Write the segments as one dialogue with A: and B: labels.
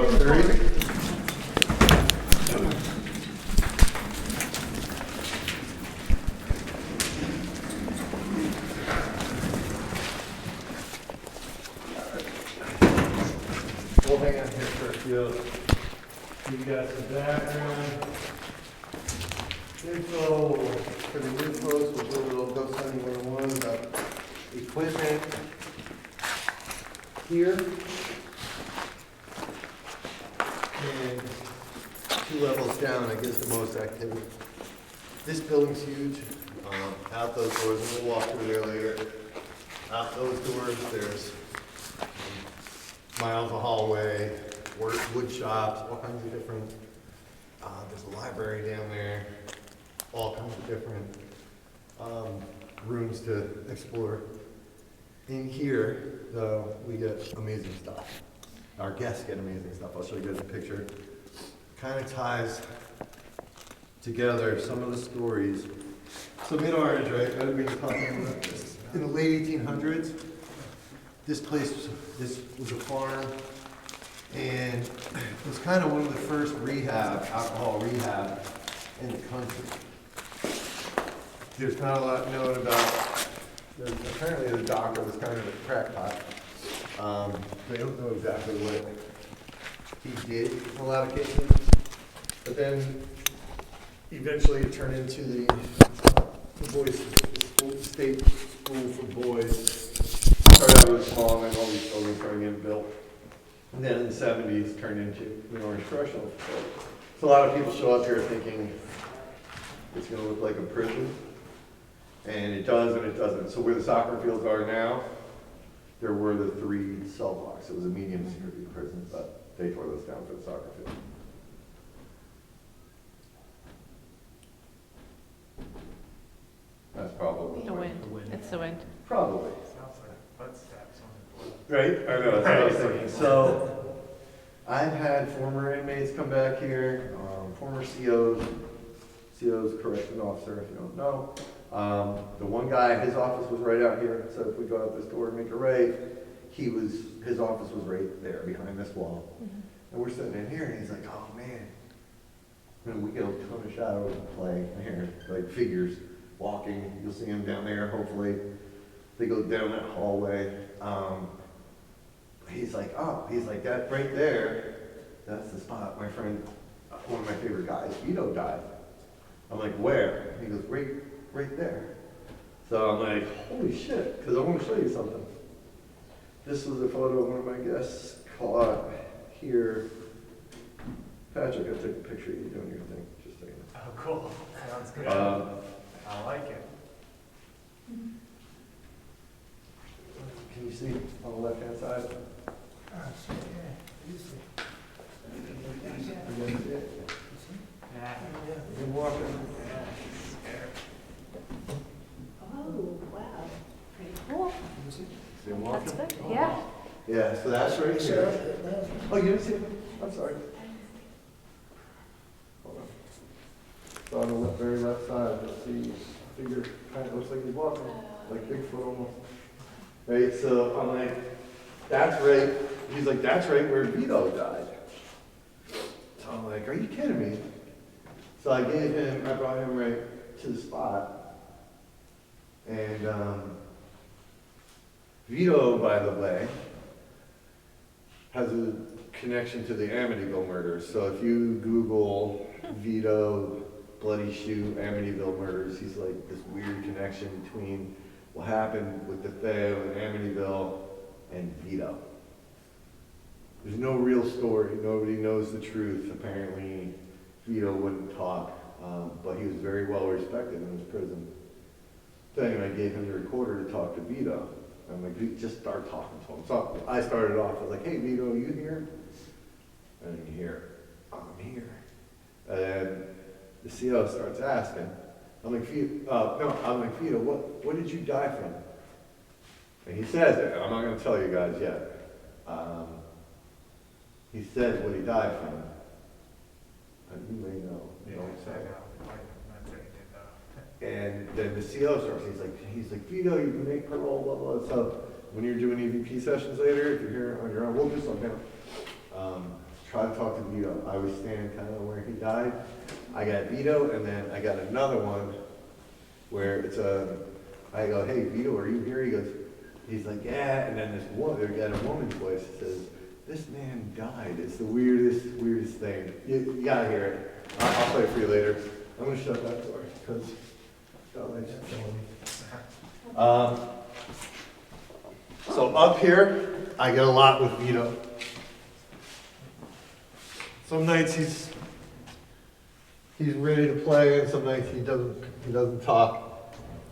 A: We'll hang out here for a few. You got some background info for the new folks. We'll do a little ghost hunting 101 about equipment here. And 2 levels down, I guess the most activity. This building's huge. Out those doors, and we'll walk through there later. Out those doors, there's miles of hallway, wood shops, all kinds of different, there's a library down there, all kinds of different rooms to explore. In here, though, we get amazing stuff. Our guests get amazing stuff. I'll show you guys a picture. Kind of ties together some of the stories. So Mid-Orange, right, I've been talking about this. In the late 1800s, this place, this was a farm, and it was kind of one of the first alcohol rehab in the country. There's not a lot known about, apparently the doctor was kind of a crackpot. They don't know exactly what he did in a lot of cases, but then eventually it turned into the boys' state school for boys. Started out really small, and then all these buildings started getting built. And then in the 70s, turned into Mid-Orange Correctional Facility. So a lot of people show up here thinking it's going to look like a prison, and it does and it doesn't. So where the soccer fields are now, there were the 3 cell blocks. It was a medium security prison, but they tore those down for the soccer field. That's probably
B: The wind. It's the wind.
A: Probably.
C: Sounds like footsteps on the floor.
A: Right? I know, that's what I was thinking. So, I've had former inmates come back here, former COs, correction officer, if you don't know. The one guy, his office was right out here, so if we go out this door and make a right, his office was right there behind this wall.
B: Mm-hmm.
A: And we're sitting in here and he's like, oh man. And we get a ton of shadows play here, like figures walking. You'll see them down there, hopefully. They go down that hallway. He's like, that right there, that's the spot my friend, one of my favorite guys, Vito, died. I'm like, where? He goes, right there. So I'm like, holy shit, because I want to show you something. This was a photo of one of my guests caught here. Patrick, I took a picture of you doing your thing, just so you know.
C: Oh, cool. Sounds good. I like it.
A: Can you see on the left-hand side? You guys see it?
C: Yeah.
A: You're walking.
B: Oh, wow. Pretty cool.
A: See him walking?
B: That's good. Yeah.
A: Yeah, so that's right here. Oh, you didn't see him? I'm sorry. Hold on. So on the very left side, you'll see a figure, kind of looks like he's walking, like Bigfoot almost. Right, so I'm like, that's right. He's like, that's right where Vito died. So I'm like, are you kidding me? So I brought him right to the spot. And Vito, by the way, has a connection to the Amityville murders. So if you Google Vito, Bloody Shoe, Amityville murders, he's like this weird connection between what happened with the Theo and Amityville and Vito. There's no real story. Nobody knows the truth. Apparently, Vito wouldn't talk, but he was very well respected in his prison. So anyway, I gave him the recorder to talk to Vito. I'm like, just start talking to him. So I started off, I was like, hey Vito, are you here? And you hear, I'm here. And then the CO starts asking. I'm like, Vito, what did you die from? And he says it, I'm not going to tell you guys yet. He says what he died from. And you may know.
C: Yeah,
A: Don't say.
C: I know. I'm not saying it though.
A: And then the CO starts, he's like, Vito, you can make parole, blah, blah. So when you're doing EVP sessions later, if you're here on your own, we'll do some now. try to talk to Vito. I was standing kind of where he died. I got Vito, and then I got another one where it's I go, hey, Vito, are you here? He goes, he's like, yeah. And then this woman, got a woman's voice that says, this man died. It's the weirdest thing. You gotta hear it. I'll play it for you later. I'm gonna shut that door because it's killing me. So up here, I get a lot with Vito. Some nights he's ready to play, and some nights he doesn't talk.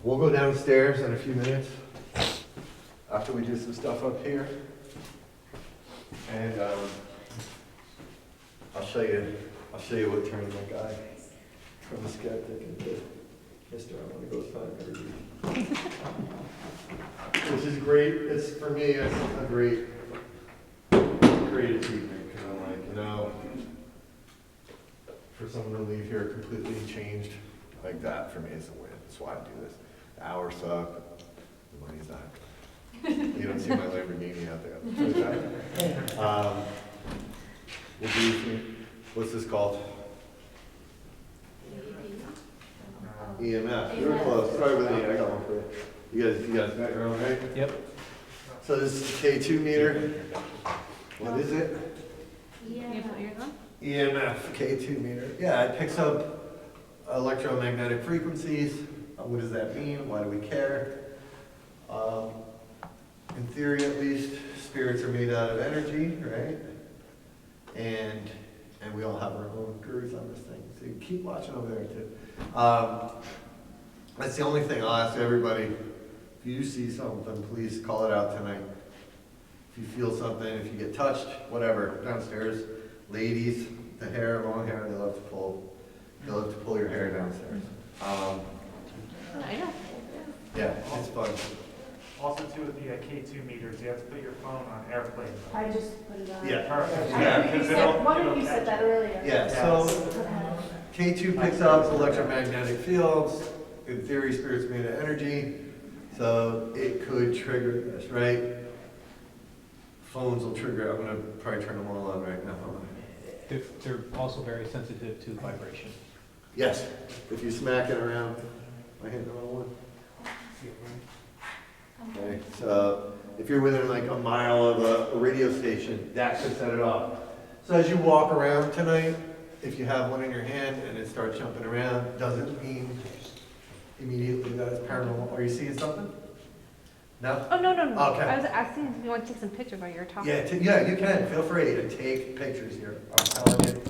A: We'll go downstairs in a few minutes after we do some stuff up here, and I'll show you what turns my guy from a skeptic into Mr. I want to go find every week. Which is great. It's for me. It's a great achievement because I'm like, you know, for someone to leave here completely changed like that for me is a win. That's why I do this. The hours suck. The money's not. You don't see my Lamborghini out there. We'll do, what's this called? EMF. You were close. Sorry about the I got one for you. You guys got your own, right?
D: Yep.
A: So this is the K2 meter. What is it?
B: You put yours on?
A: EMF, K2 meter. Yeah, it picks up electromagnetic frequencies. What does that mean? Why do we care? In theory, at least, spirits are made out of energy, right? And we all have our own gurus on this thing. So you keep watching over there too. That's the only thing I'll ask everybody. If you see something, please call it out tonight. If you feel something, if you get touched, whatever, downstairs, ladies, the hair, long hair, they love to pull your hair downstairs.
B: I know.
A: Yeah, it's fun.
C: Also too, with the K2 meters, you have to put your phone on airplane.
E: I just put it on.
A: Yeah.
C: Perfect.
E: I
C: Yeah,
E: think you
C: 'cause they
E: said,
C: don't-
E: one
C: they
E: of
C: don't
E: you
C: catch
E: said that
C: it.
E: earlier.
A: Yeah, so K2 picks up electromagnetic fields. In theory, spirits made of energy. So it could trigger this, right? Phones will trigger. I'm going to probably turn them all on right now.
D: They're also very sensitive to vibration.
A: Yes, if you smack it around. Am I hitting the wrong one? Okay, so if you're within like a mile of a radio station, that could set it off. So as you walk around tonight, if you have one in your hand and it starts jumping around, doesn't mean immediately that it's paranormal. Are you seeing something? No?
B: Oh, no.
A: Okay.
B: I was asking if you want to take some pictures while you were talking.
A: Yeah, you can. Feel free to take pictures here. I'm telling you,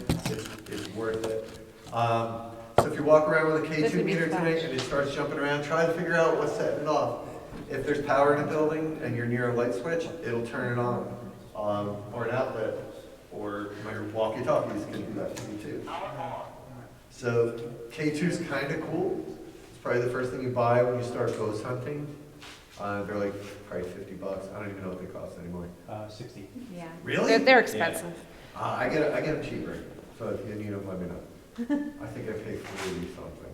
A: it's worth it. So if you walk around with a
B: This
A: K2
B: would be
A: meter tonight
B: flash.
A: and it starts jumping around, try to figure out what's setting it off. If there's power in a building and you're near a light switch, it'll turn it on, or an outlet, or my walkie-talkies can do that for you too. So K2's kind of cool. It's probably the first thing you buy when you start ghost hunting. They're like probably $50. I don't even know what they cost anymore.
D: 60.
B: Yeah.
A: Really?
B: They're expensive.
A: I get them cheaper. So if you need them, let me know. I think I paid 40 something,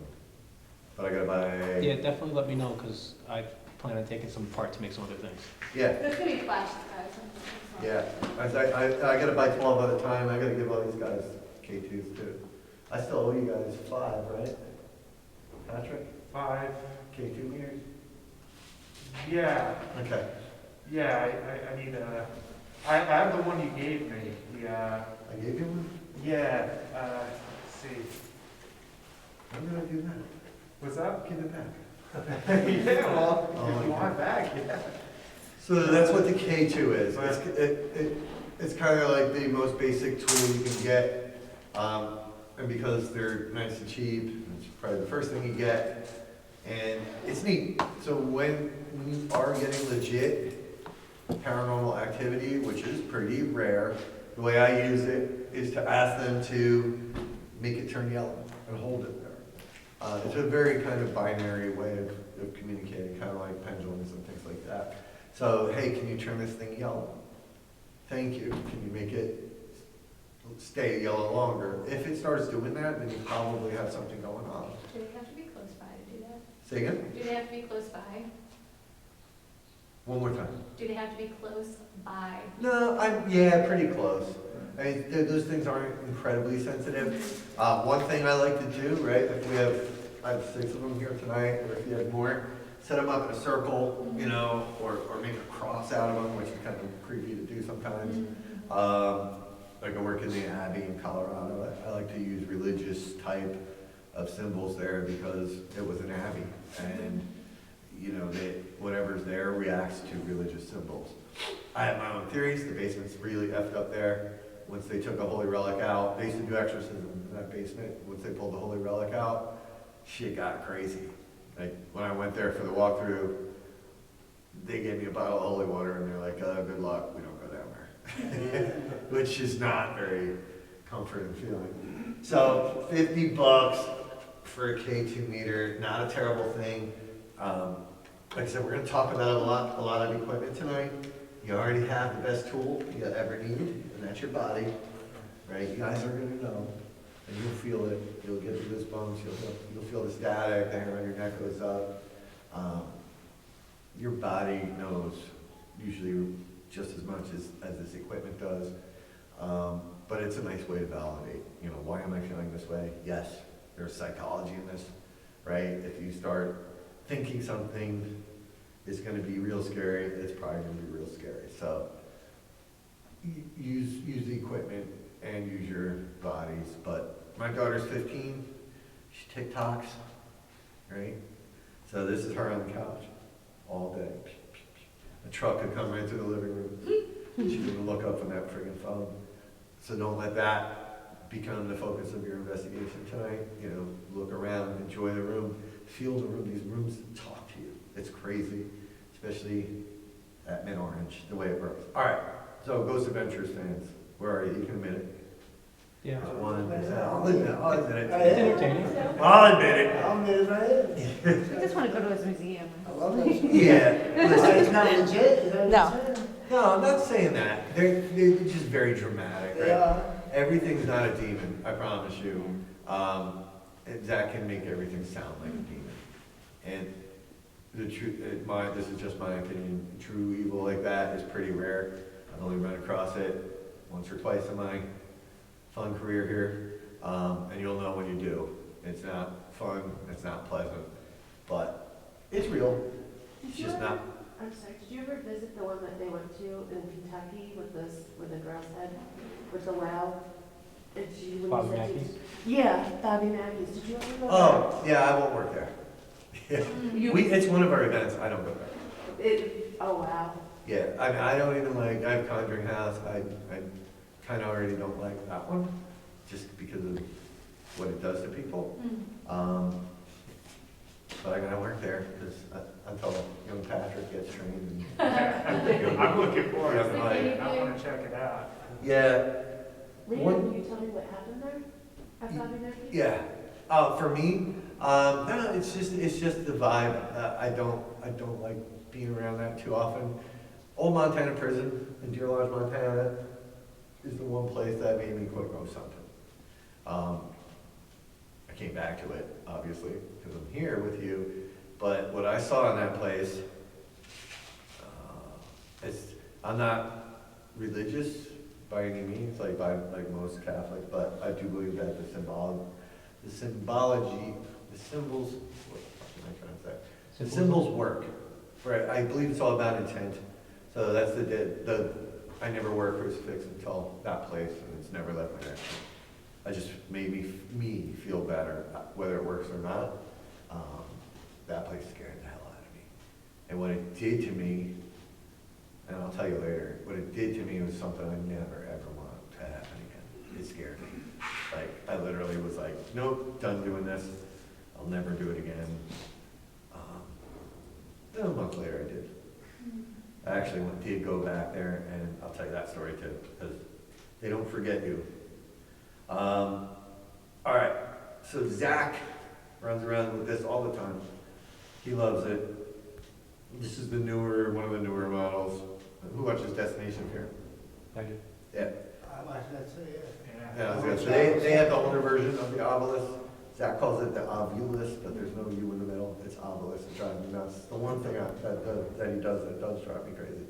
A: but I gotta buy.
D: Yeah, definitely let me know, because I plan on taking some apart to make some other things.
A: Yeah,
E: There's gonna be flashes, guys.
A: yeah. I gotta buy 12 at a time. I gotta give all these guys K2s too. I still owe you guys 5, right? Patrick,
C: 5.
A: K2 meters.
C: Yeah,
A: Okay.
C: yeah, I need I have the one you gave me.
A: I gave you one.
C: Yeah, let's see.
A: When did I do that?
C: What's that?
A: Give it back.
C: Yeah, well,
A: Oh,
C: if you
A: okay.
C: want it back, yeah.
A: So that's what the K2 is. It's kind of like the most basic tool you can get, and because they're nice and cheap, it's probably the first thing you get, and it's neat. So when you are getting legit paranormal activity, which is pretty rare, the way I use it is to ask them to make it turn yellow and hold it there. It's a very kind of binary way of communicating, kind of like pendulums and things like that. So, hey, can you turn this thing yellow? Thank you. Can you make it stay yellow longer? If it starts doing that, then you probably have something going on.
E: Do they have to be close by to do that?
A: Say again?
E: Do they have to be close by?
A: One more time.
E: Do they have to be close by?
A: No, yeah, pretty close. I mean, those things aren't incredibly sensitive. One thing I like to do, right, I have 6 of them here tonight, or if you have more, set them up in a circle, you know, or make a cross out of them, which is kind of creepy to do sometimes. Like I work in the Abbey in Colorado, I like to use religious type of symbols there because it was an Abbey, and you know, whatever's there reacts to religious symbols. I have my own theories. The basement's really effed up there. Once they took a holy relic out, they used to do exorcism in that basement. Once they pulled the holy relic out, shit got crazy. Like, when I went there for the walkthrough, they gave me a bottle of holy water, and they're like, good luck, we don't go down there. Which is not very comforting feeling. So, $50 for a K2 meter, not a terrible thing. Like I said, we're gonna talk about a lot of equipment tonight. You already have the best tool you ever need, and that's your body, right? You guys are gonna know, and you'll feel it. You'll get the goosebumps. You'll feel the static. The hair on your neck goes up. Your body knows usually just as much as this equipment does, but it's a nice way to validate. You know, why am I feeling this way? Yes, there's psychology in this, right? If you start thinking something is going to be real scary, it's probably going to be real scary. So use the equipment and use your bodies. But my daughter's 15, she TikToks, right? So this is her on the couch all day. A truck could come right through the living room. She's going to look up on that friggin' phone. So don't let that become the focus of your investigation tonight. You know, look around, enjoy the room, feel the room. These rooms talk to you. It's crazy, especially at Mid-Orange, the way it works. All right, so Ghost Adventures fans, where are you? You can admit it.
D: Yeah.
A: I'll admit it.
D: It's entertaining.
A: I'll admit it.
F: I'm in my head.
B: We just want to go to his museum.
F: I love that.
A: Yeah. Listen,
F: It's not legit, is that
B: No.
F: what you're saying?
A: no, I'm not saying that. They're just very dramatic, right?
F: They are.
A: Everything's not a demon, I promise you. And that can make everything sound like a demon. And the truth, this is just my opinion, true evil like that is pretty rare. I've only run across it once or twice in my fun career here. And you'll know when you do. It's not fun, it's not pleasant, but it's real. It's
G: Did you
A: just
G: ever-
A: not.
G: I'm sorry, did you ever visit the one that they went to in Kentucky with the girl's head, with the well? And she, when you
D: Bobby
G: said she-
D: Mackey's?
G: Yeah, Bobby Mackey's, did you ever go there?
A: Oh, yeah, I won't work there. Yeah. It's one of our events, I don't go there.
G: Oh, wow.
A: Yeah, I don't even like, I have Conjuring House, I kind of already don't like that one, just because of what it does to people. But I gotta work there, because until young Patrick gets trained.
C: I'm looking for it.
A: Yeah,
C: I wanna check it out.
A: Yeah,
G: Leah,
A: What-
G: can you tell me what happened there at Bobby Mackey's?
A: yeah. For me, no, it's just the vibe. I don't like being around that too often. Old Montana Prison in Deer Lodge, Montana is the one place that made me quit go something. I came back to it, obviously, because I'm here with you, but what I saw in that place, I'm not religious by any means, like most Catholics, but I do believe that the symbology, the symbols, what am I trying to say? The symbols work, right? I believe it's all about intent. So that's I never wore a crucifix until that place, and it's never left my neck. It just made me feel better, whether it works or not. That place scared the hell out of me. And what it did to me, and I'll tell you later, what it did to me was something I never ever want to happen again. It scared me. Like, I literally was like, nope, done doing this. I'll never do it again. Then a month later I did. I actually did go back there, and I'll tell you that story too, because they don't forget you. All right, so Zach runs around with this all the time. He loves it. This is one of the newer models. Who watches Destination here?
D: I do.
A: Yeah.
F: I watched that too, yeah.
A: Yeah, I was gonna say, they have the older version of the obelisk. Zach calls it the obulus, but there's no U in the middle. It's obelisk. It drives me nuts. The one thing that he does that does drive me crazy.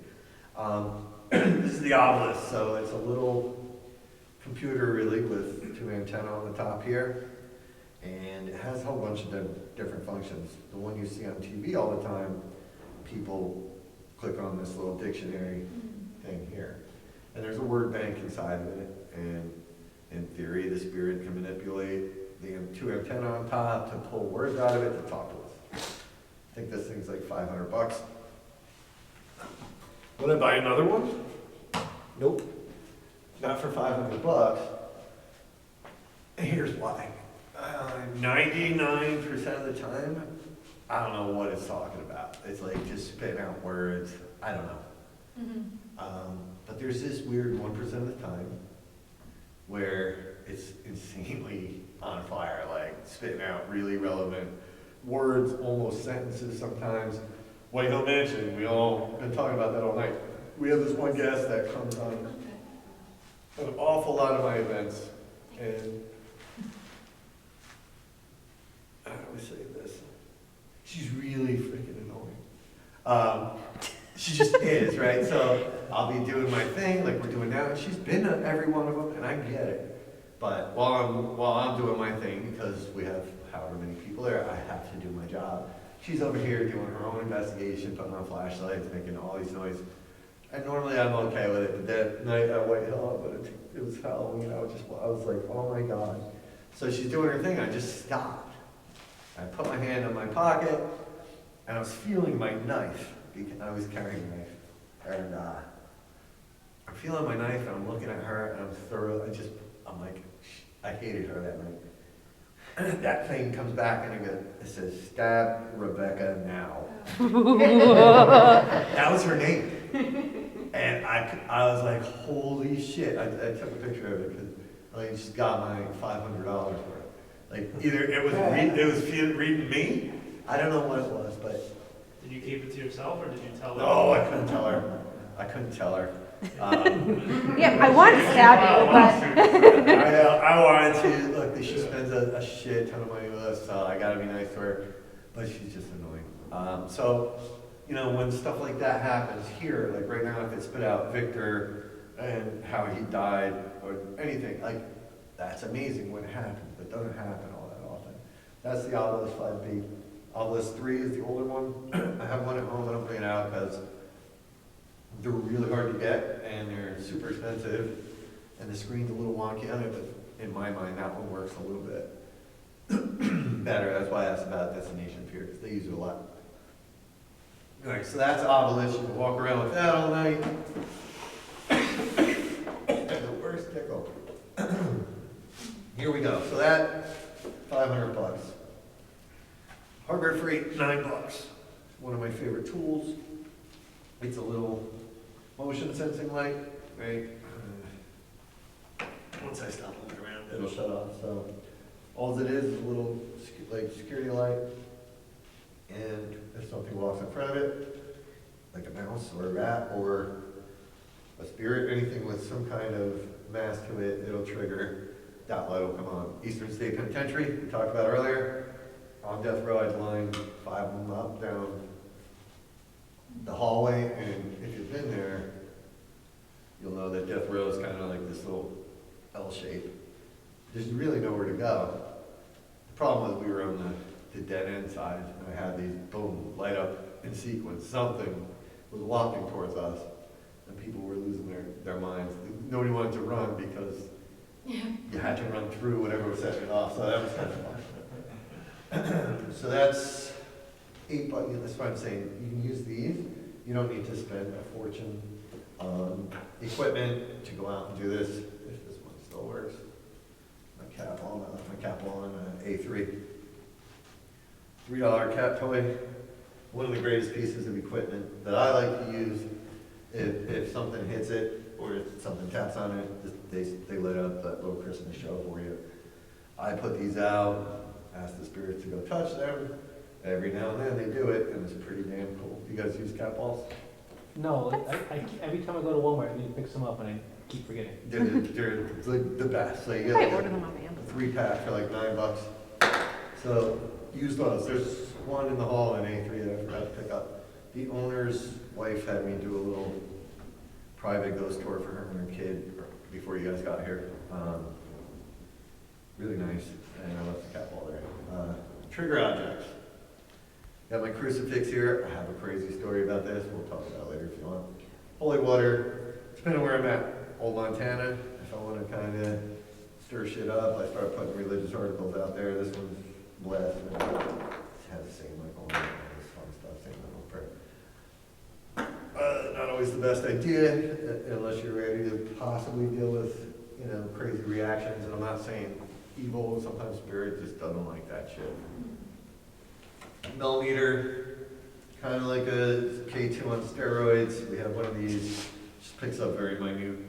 A: This is the obelisk, so it's a little computer really with 2 antennae on the top here. And it has a whole bunch of different functions. The one you see on TV all the time, people click on this little dictionary thing here. And there's a word bank inside of it. And in theory, the spirit can manipulate the 2 antennae on top to pull words out of it to talk to us. I think this thing's like $500. Would I buy another one? Nope. Not for $500. And here's why. 99% of the time, I don't know what it's talking about. It's like just spitting out words. I don't know. But there's this weird 1% of the time where it's insanely on fire, like spitting out really relevant words, almost sentences sometimes. Wait, don't mention, we all been talking about that all night. We have this one guest that comes on an awful lot of my events, and I always say this, she's really freaking annoying. She just is, right? So I'll be doing my thing like we're doing now, and she's been at every one of them, and I get it. But while I'm doing my thing, because we have however many people there, I have to do my job. She's over here doing her own investigation, putting on flashlights, making all these noises. And normally I'm okay with it, but that night at Whitehall, but it was Halloween, I was like, oh my God. So she's doing her thing, I just stopped. I put my hand in my pocket, and I was feeling my knife, because I was carrying a knife. And I'm feeling my knife, and I'm looking at her, and I'm like, I hated her that night. That thing comes back and it says, stab Rebecca now. That was her name. And I was like, holy shit. I took a picture of it because I think she's got my $500 for it. Like either it was reading me. I don't know what it was, but.
C: Did you keep it to yourself or did you tell her?
A: No, I couldn't tell her.
B: Yeah, I want to stab you, but.
A: I wanted to, look, she spends a shit ton of money with us, so I gotta be nice to her, but she's just annoying. So, you know, when stuff like that happens here, like right now, if it spit out Victor and how he died or anything, like, that's amazing when it happens, but it doesn't happen all that often. That's the Obelisk 5B. Obelisk 3 is the older one. I have one at home, I don't bring it out because they're really hard to get and they're super expensive and the screen's a little wonky on it, but in my mind that one works a little bit better. That's why I asked about Destination Fear, because they use it a lot. Alright, so that's Obelisk. You can walk around with that all night. That's the worst tickle. Here we go. So that, $500. Hardware free, $9. One of my favorite tools. It's a little motion sensing light, right? Once I stop moving around, it'll shut off. So all it is a little like security light. And if something walks in front of it, like a mouse or a rat or a spirit, anything with some kind of mass to it, it'll trigger. That light will come on. Eastern State Penitentiary, we talked about earlier. On death row, I'd line 5 of them up down the hallway, and if you've been there, you'll know that death row is kind of like this little L shape. There's really nowhere to go. The problem was we were on the dead end side, and I had these boom, light up in sequence. Something was walking towards us, and people were losing their minds. Nobody wanted to run because you had to run through whatever was setting it off, so that was kind of fun. So that's $8. That's what I'm saying. You can use these. You don't need to spend a fortune on equipment to go out and do this. If this one still works. My cap on. I left my cap on A3. $3 cat toy. One of the greatest pieces of equipment that I like to use. If something hits it or if something taps on it, they lit up that little Christmas show for you. I put these out. Ask the spirits to go touch them. Every now and then they do it, and it's pretty damn cool. You guys use cat balls?
D: No, I every time I go to Walmart, I need to pick some up and I keep forgetting.
A: They're like the best. So you
B: I
A: get
B: order them on Amazon.
A: a 3-pack for like $9. So use those. There's one in the hall in A3 that I forgot to pick up. The owner's wife had me do a little private ghost tour for her and her kid before you guys got here. Really nice, and I left the cat ball there. Trigger objects. Got my crucifix here. I have a crazy story about this. We'll talk about it later if you want. Holy water. Depending on where I'm at. Old Montana. If I want to kind of stir shit up, I start putting religious articles out there. This one's blasphemy. It has the same like all this fun stuff, same little prayer. Not always the best idea unless you're ready to possibly deal with, crazy reactions. And I'm not saying evil. Sometimes spirit just doesn't like that shit. Millimeter, kind of like a K2 on steroids. We have one of these. Just picks up very minute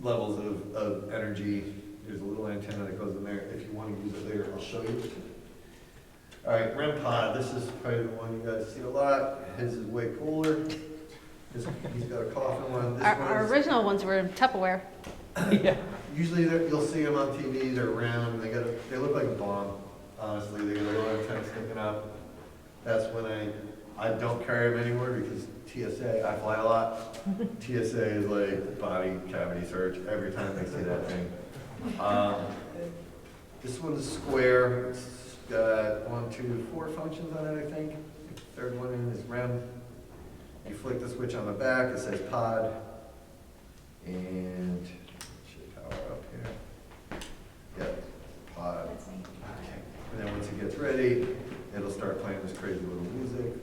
A: levels of energy. There's a little antenna that goes in there. If you want to use it later, I'll show you. All right, REM pod. This is probably the one you guys see a lot. His is way cooler. He's got a coffin one. This
B: Our original ones were Tupperware.
D: Yeah.
A: Usually you'll see them on TV. They're round. They look like a bomb. Honestly, they got a little antenna sticking up. That's when I don't carry them anymore because TSA. I fly a lot. TSA is like body cavity search every time they see that thing. This one's square. It's got 1, 2, 4 functions on it, I think. The third one is REM. You flick the switch on the back, it says pod. And it should power up here. Yep, pod. And then once it gets ready, it'll start playing this crazy little music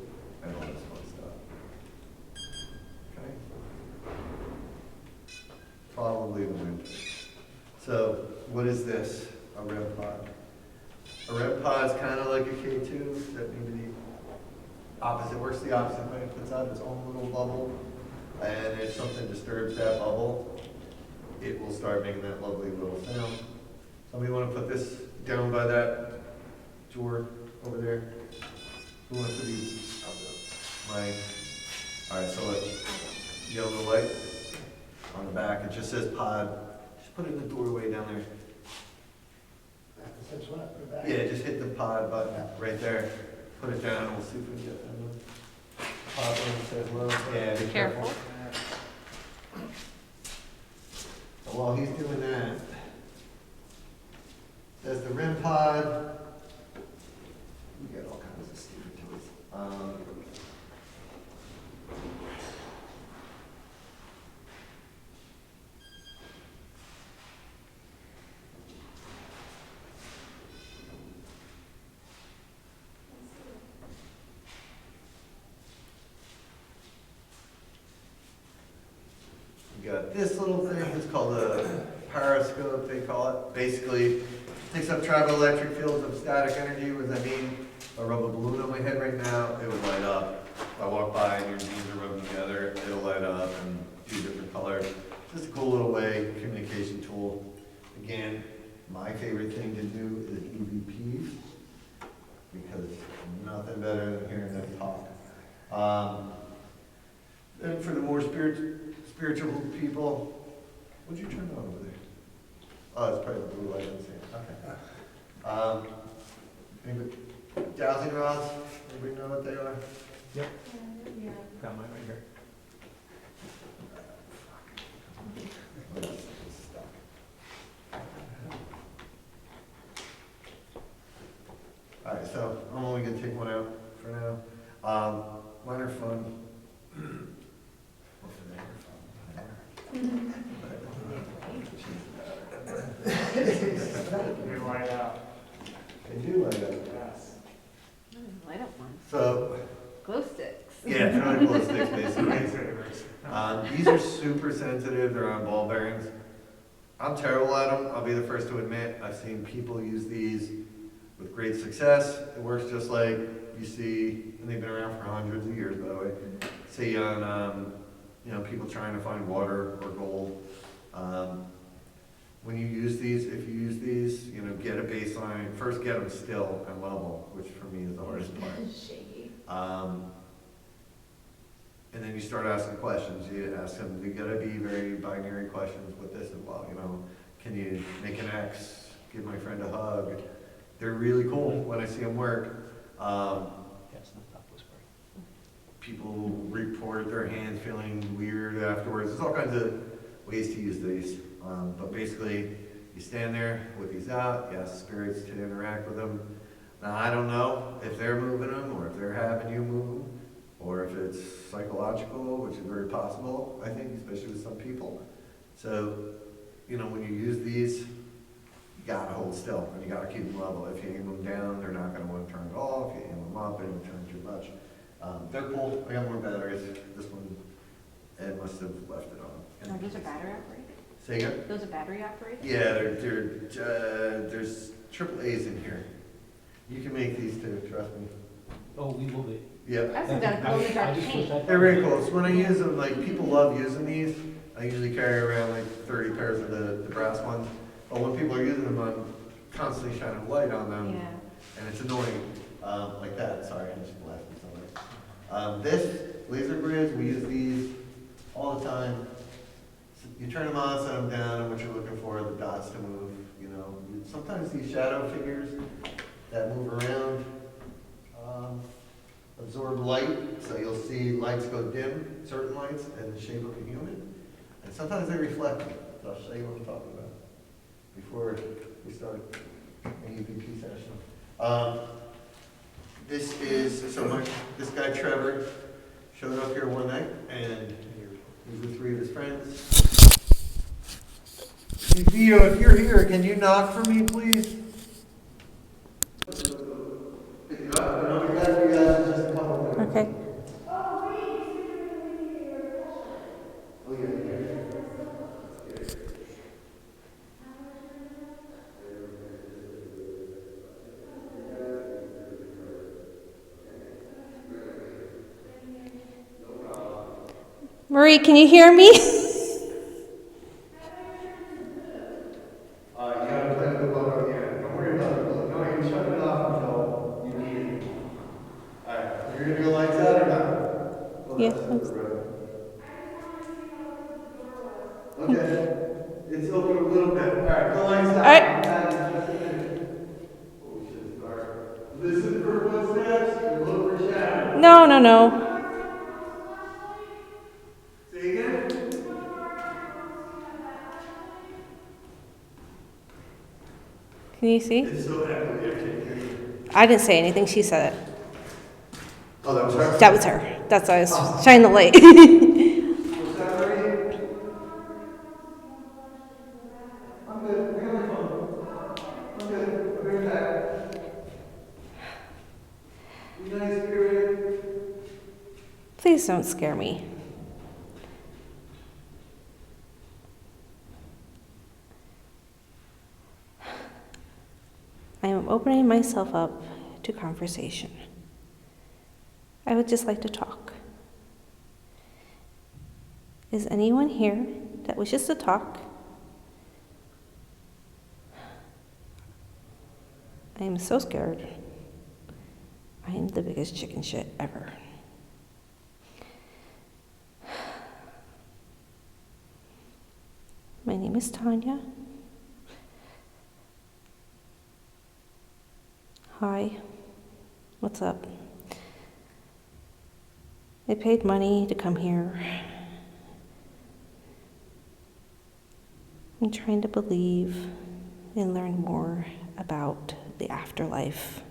A: and all this fun stuff. Okay. Probably the loop. So, what is this? A REM pod. A REM pod is kind of like a K2, except maybe the opposite, works the opposite way. It puts out its own little bubble, and if something disturbs that bubble, it will start making that lovely little sound. Somebody want to put this down by that door over there? Who wants to be? I'll go. Mine. All right, so look, yellow light on the back. It just says pod. Just put it in the doorway down there.
F: That's what, put it back.
A: Yeah, just hit the pod button right there. Put it down, and we'll see if we can get that one. Pop in, say hello. Yeah, be careful. So while he's doing that, there's the REM pod. We got all kinds of stupid toys. We got this little thing, it's called a periscope, they call it. Basically, takes up triboelectric fields of static energy. What does that mean? If I rub a balloon on my head right now, it would light up. If I walk by and your jeans are rubbing together, it'll light up and do different colors. Just a cool little way, communication tool. Again, my favorite thing to do is EVPs, because nothing better than hearing them talk. And for the more spiritual people, what'd you turn on over there? Oh, it's probably the blue light, I'm saying. Okay. Anybody, dowsing rods, anybody know what they are?
D: Yep.
E: Yeah.
D: Got mine right here.
A: All right, so I'm only gonna take one out for now. Mine are fun.
C: They light up.
A: They do like that.
C: Yes.
B: Light up ones.
A: So,
B: Glow sticks.
A: yeah, they're like glow sticks basically.
C: Lightsabers.
A: These are super sensitive, they're on ball bearings. I'm terrible at them, I'll be the first to admit. I've seen people use these with great success. It works just like you see, and they've been around for hundreds of years, by the way. See on, people trying to find water or gold. When you use these, if you use these, get a baseline. First get them still and level, which for me is the hardest part.
E: Shaky.
A: And then you start asking questions. You ask them, you gotta be very binary questions with this as well, can you make an X, give my friend a hug? They're really cool when I see them work.
D: Yes, not top whisper.
A: people report their hands feeling weird afterwards. There's all kinds of ways to use these. But basically, you stand there with these out, you ask spirits to interact with them. Now, I don't know if they're moving them or if they're having you move them, or if it's psychological, which is very possible, I think, especially with some people. So, when you use these, you gotta hold still and you gotta keep them level. If you aim them down, they're not gonna want to turn it off. If you aim them up, it'll turn too much. They're cool. I got more batteries. This one, Ed must have left it on.
B: Are those a battery operated?
A: Say again?
B: Those are battery operated?
A: Yeah, there's triple A's in here. You can make these too, trust me.
D: Oh, we will be.
A: Yep.
B: I think that goes into our paint.
A: They're very cool. So when I use them, like, people love using these. I usually carry around like 30 pairs of the brass ones. But when people are using them, I'm constantly shining light on them.
B: Yeah.
A: And it's annoying, like that. Sorry, I just blasted somebody. This, laser grids, we use these all the time. So you turn them on, set them down, and what you're looking for are the dots to move, Sometimes these shadow figures that move around absorb light, so you'll see lights go dim, certain lights, in the shape of a human. And sometimes they reflect. So I'll show you what I'm talking about before we start an EVP session. This guy Trevor showed up here one night, and he was with 3 of his friends. Hey, Vito, if you're here, can you knock for me, please?
B: Okay. Marie, can you hear me?
A: You gotta play the book on the end. Don't worry about it. No, you shut it off until you need it. Alright, you're gonna go lights out or not? Well,
B: Yeah.
A: that's the road. Okay, it's open a little bit. Alright, go lights out.
B: Alright.
A: I'm back in just a minute. Oh shit, it's dark. Listen for footsteps and look for shadows.
B: No.
A: Say again?
B: Can you see?
A: It's so echoey, I can't hear you.
B: I didn't say anything. She said it.
A: Oh, that was her?
B: That was her. That's why I was shining the light.
A: What's that, Marie? I'm good. I got my phone. I'm good. I'll be right back. Be nice, Spirit.
B: Please don't scare me. I am opening myself up to conversation. I would just like to talk. Is anyone here that wishes to talk? I am so scared. I am the biggest chicken shit ever. My name is Tanya. Hi, what's up? I paid money to come here. I'm trying to believe and learn more about the afterlife.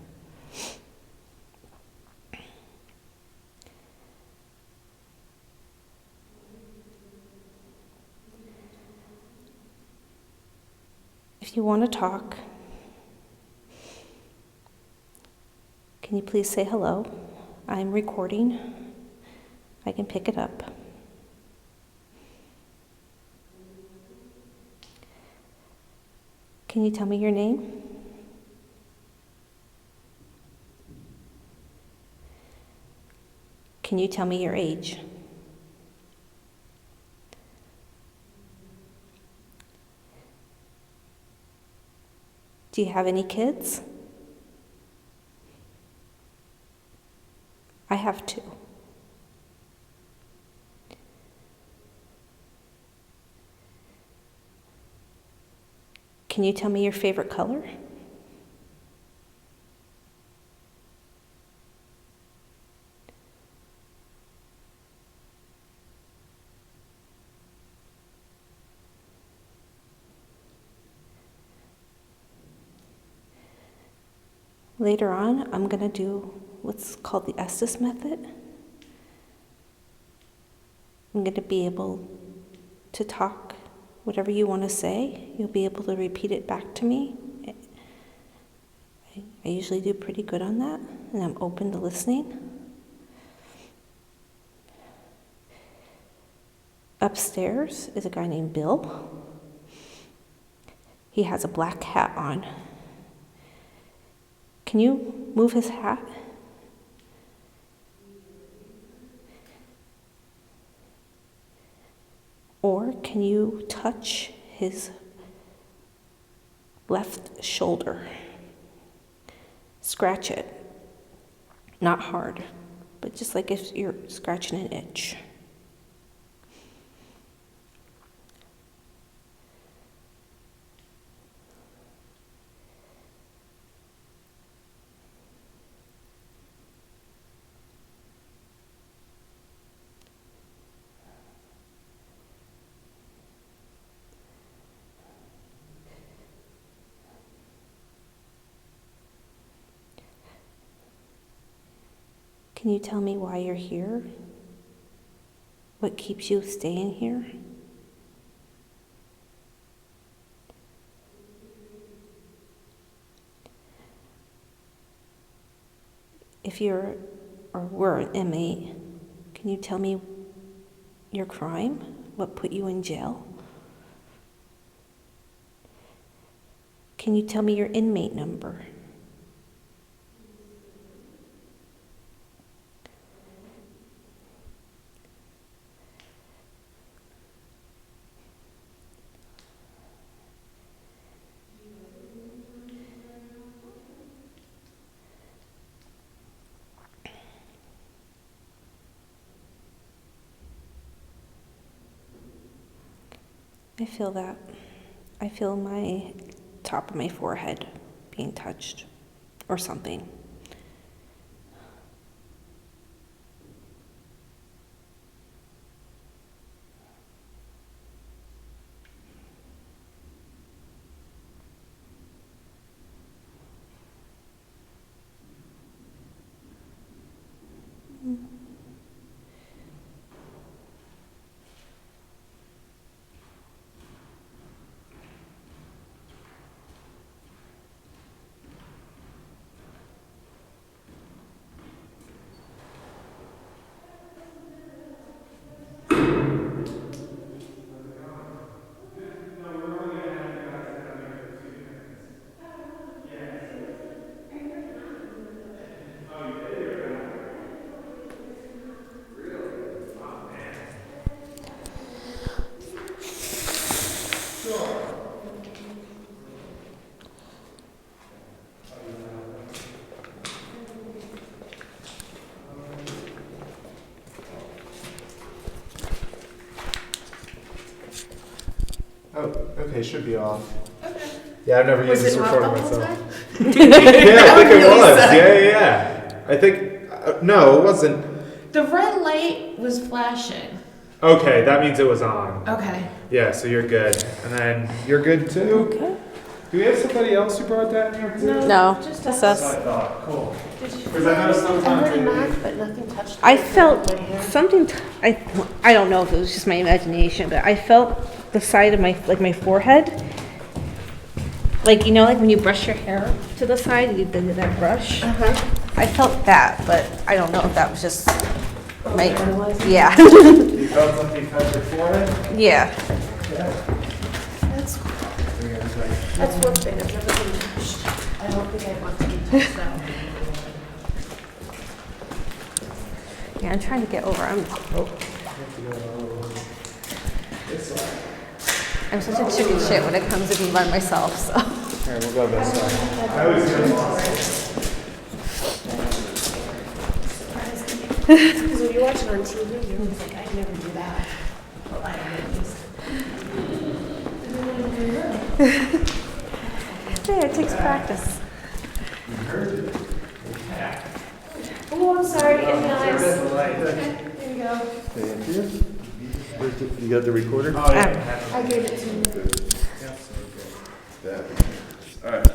B: If you want to talk, can you please say hello? I'm recording. I can pick it up. Can you tell me your name? Can you tell me your age? Do you have any kids? I have 2. Can you tell me your favorite color? Later on, I'm going to do what's called the Estes method. I'm going to be able to talk whatever you want to say. You'll be able to repeat it back to me. I usually do pretty good on that, and I'm open to listening. Upstairs is a guy named Bill. He has a black hat on. Can you move his hat? Or can you touch his left shoulder? Scratch it. Not hard, but just like if you're scratching an itch. Can you tell me why you're here? What keeps you staying here? If you're or were an inmate, can you tell me your crime? What put you in jail? Can you tell me your inmate number? I feel that. I feel my top of my forehead being touched or something.
C: Oh, okay, should be off. Yeah, I've never used this recording myself.
H: Yeah,
C: I think it was. Yeah. I think, no, it wasn't.
H: The red light was flashing.
C: Okay, that means it was on.
H: Okay.
C: Yeah, so you're good. And then you're good too?
B: Okay.
C: Do we have somebody else who brought that in here too?
B: No,
G: Just
B: just
G: us.
B: us.
C: I thought, cool.
G: Did you?
C: Because I know
G: I
C: sometimes
G: heard a
C: they-
G: knock, but nothing touched.
B: I
G: my
B: felt
G: hair.
B: something, I don't know if it was just my imagination, but I felt the side of my, like my forehead. Like, you know, like when you brush your hair to the side, you do that brush. I felt that, but I don't know if that was just my,
G: what it was?
B: yeah.
C: You felt something touch your forehead?
B: Yeah.
G: That's one thing I've never been touched. I don't think I want to be touched now.
B: Yeah, I'm trying to get over, I'm such a chicken shit when it comes to being by myself, so.
C: Here, we'll go this way. I always get lost.
G: Because when you watch it on TV, you're always like, I'd never do that. Well, I don't
B: Yeah, it takes practice.
G: Oh, I'm sorry, getting eyes. There you go.
A: Thank you. You got the recorder?
C: Oh, yeah.
G: I gave it to you.
A: That. All right.